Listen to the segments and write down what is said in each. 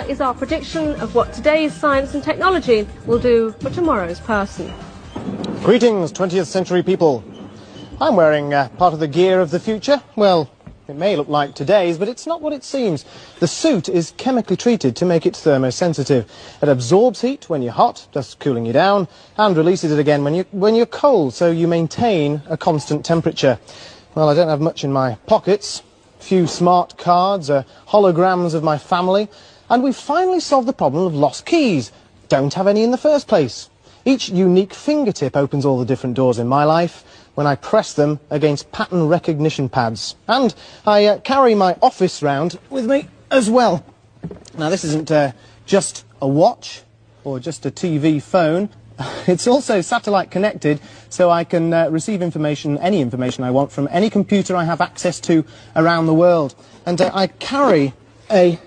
that is our prediction of what today's science and technology will do for tomorrow's person. Greetings, 20th century people. I'm wearing part of the gear of the future. Well, it may look like today's, but it's not what it seems. The suit is chemically treated to make it thermosensitive. It absorbs heat when you're hot, thus cooling you down, and releases it again when you're cold, so you maintain a constant temperature. Well, I don't have much in my pockets. A few smart cards, holograms of my family, and we've finally solved the problem of lost keys. Don't have any in the first place. Each unique fingertip opens all the different doors in my life when I press them against pattern recognition pads. And I carry my office round with me as well. Now, this isn't just a watch or just a TV phone. It's also satellite connected, so I can receive information, any information I want, from any computer I have access to around the world. And I carry a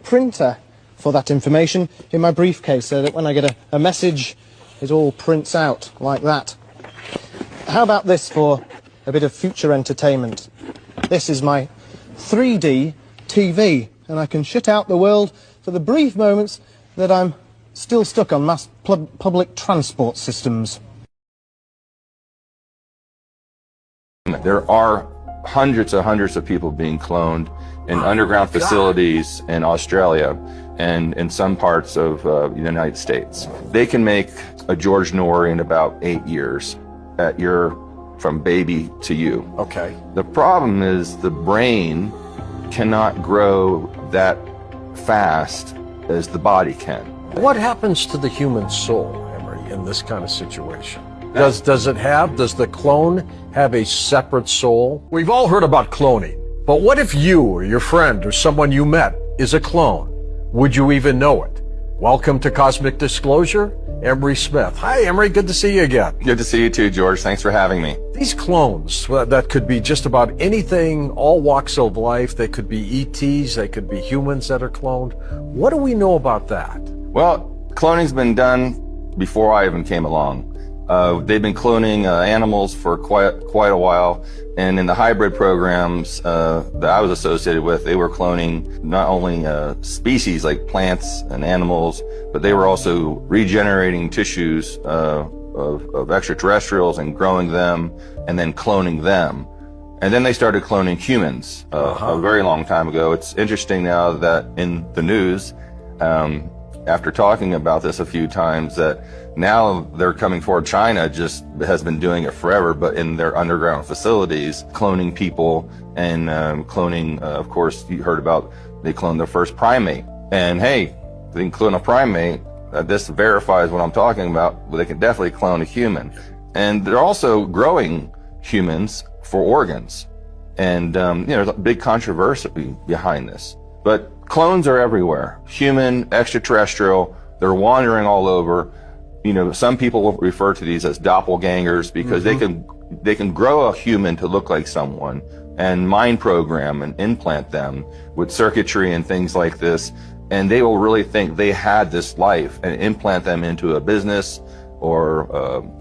printer for that information in my briefcase, so that when I get a message, it all prints out like that. How about this for a bit of future entertainment? This is my 3D TV, and I can shut out the world for the brief moments that I'm still stuck on mass public transport systems. There are hundreds of people being cloned in underground facilities in Australia and in some parts of the United States. They can make a George Norrie in about 8 years from baby to you. Okay. The problem is the brain cannot grow that fast as the body can. What happens to the human soul, Emery, in this kind of situation? Does the clone have a separate soul? We've all heard about cloning, but what if you or your friend or someone you met is a clone? Would you even know it? Welcome to Cosmic Disclosure, Emery Smith. Hi, Emery, good to see you again. Good to see you too, George. Thanks for having me. These clones, that could be just about anything, all walks of life. They could be ETs, they could be humans that are cloned. What do we know about that? Well, cloning's been done before I even came along. They've been cloning animals for quite a while, and in the hybrid programs that I was associated with, they were cloning not only species like plants and animals, but they were also regenerating tissues of extraterrestrials and growing them and then cloning them. And then they started cloning humans a very long time ago. It's interesting now that in the news, after talking about this a few times, that now they're coming forward. China just has been doing it forever, but in their underground facilities, cloning people and cloning, of course, you heard about, they cloned their first primate. And hey, they can clone a primate. This verifies what I'm talking about, but they can definitely clone a human. And they're also growing humans for organs. And, there's a big controversy behind this. But clones are everywhere. Human, extraterrestrial, they're wandering all over. Some people will refer to these as doppelgangers because they can grow a human to look like someone and mind program and implant them with circuitry and things like this. And they will really think they had this life and implant them into a business or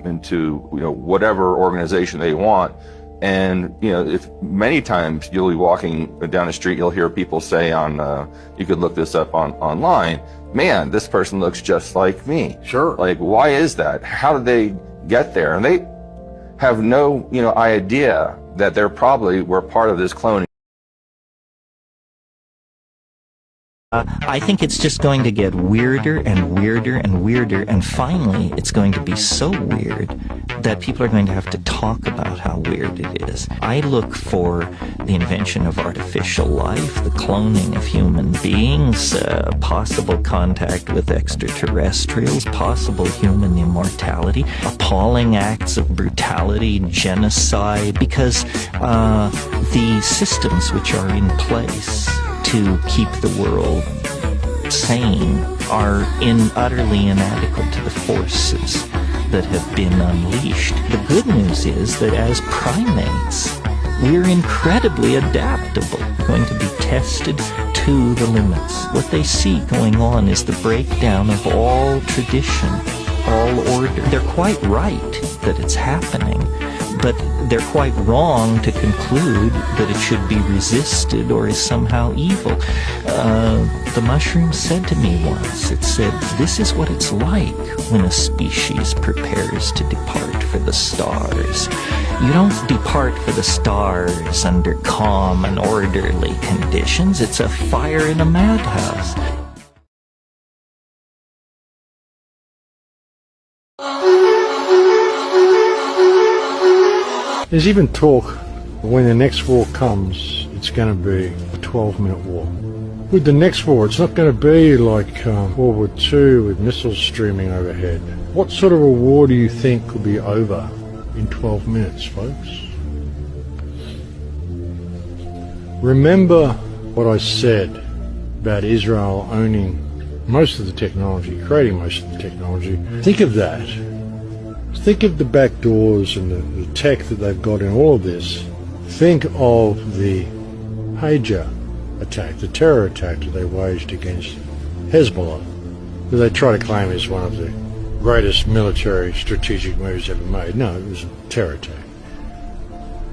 into whatever organization they want. And, if many times you'll be walking down the street, you'll hear people say you could look this up online, man, this person looks just like me. Sure. Like, why is that? How did they get there? And they have no, idea that they're probably were part of this cloning. I think it's just going to get weirder and weirder and weirder, and finally it's going to be so weird that people are going to have to talk about how weird it is. I look for the invention of artificial life, the cloning of human beings, possible contact with extraterrestrials, possible human immortality, appalling acts of brutality, genocide, because the systems which are in place to keep the world sane are utterly inadequate to the forces that have been unleashed. The good news is that as primates, we're incredibly adaptable. We're going to be tested to the limits. What they see going on is the breakdown of all tradition, all order. They're quite right that it's happening, but they're quite wrong to conclude that it should be resisted or is somehow evil. The mushroom said to me once, it said, "This is what it's like when a species prepares to depart for the stars. You don't depart for the stars under calm and orderly conditions. It's a fire in a madhouse." There's even talk when the next war comes, it's going to be a 12-minute war. With the next war, it's not going to be like World War II with missiles streaming overhead. What sort of a war do you think could be over in 12 minutes, folks? Remember what I said about Israel owning most of the technology, creating most of the technology. Think of that. Think of the back doors and the tech that they've got in all of this. Think of the pager attack, the terror attack that they waged against Hezbollah, that they try to claim is one of the greatest military strategic moves ever made. No, it was a terror attack.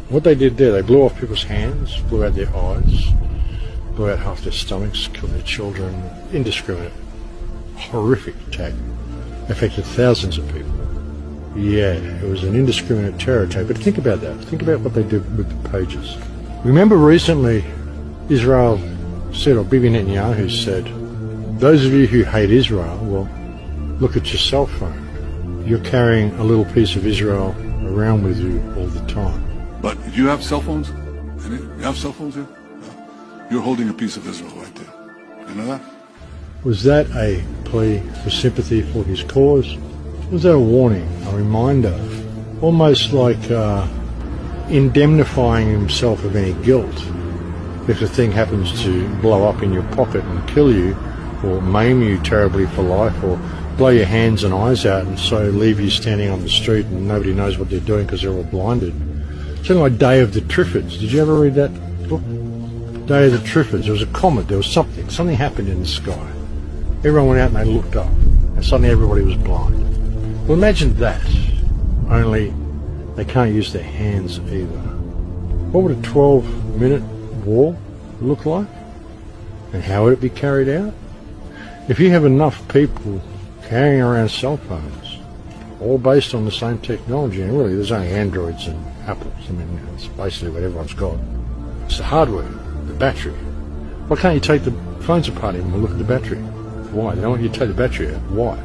What they did there, they blew off people's hands, blew out their eyes, blew out half their stomachs, killed their children. Indiscriminate, horrific attack. Affected thousands of people. Yeah, it was an indiscriminate terror attack. But think about that. Think about what they did with the pages. Remember recently, Israel said, or Bibi Netanyahu said, those of you who hate Israel, well, look at your cell phone. You're carrying a little piece of Israel around with you all the time. But you have cell phones? You have cell phones here? Yeah. You're holding a piece of Israel right there. You know that? Was that a plea for sympathy for his cause? Was that a warning, a reminder, almost like indemnifying himself of any guilt if the thing happens to blow up in your pocket and kill you, or maim you terribly for life, or blow your hands and eyes out and so leave you standing on the street and nobody knows what they're doing because they're all blinded? Something like Day of the Triffids. Did you ever read that book? Day of the Triffids. There was a comet, there was something. Something happened in the sky. Everyone went out and they looked up, and suddenly everybody was blind. Well, imagine that, only they can't use their hands either. What would a 12-minute war look like? And how would it be carried out? If you have enough people carrying around cell phones, all based on the same technology, and really there's only Androids and Apples, I mean, it's basically what everyone's got. It's the hardware, the battery. Why can't you take the phones apart and look at the battery? Why? They don't want you to take the battery out. Why?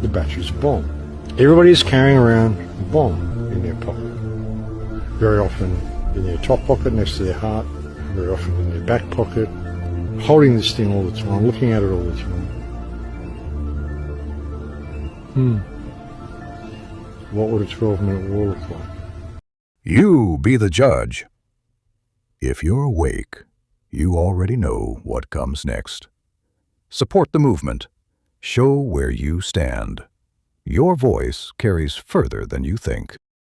The battery's a bomb. Everybody is carrying around a bomb in their pocket. Very often in their top pocket next to their heart, very often in their back pocket, holding this thing all the time, looking at it all the time. What would a 12-minute war look like? You be the judge. If you're awake, you already know what comes next. Support the movement. Show where you stand. Your voice carries further than you think.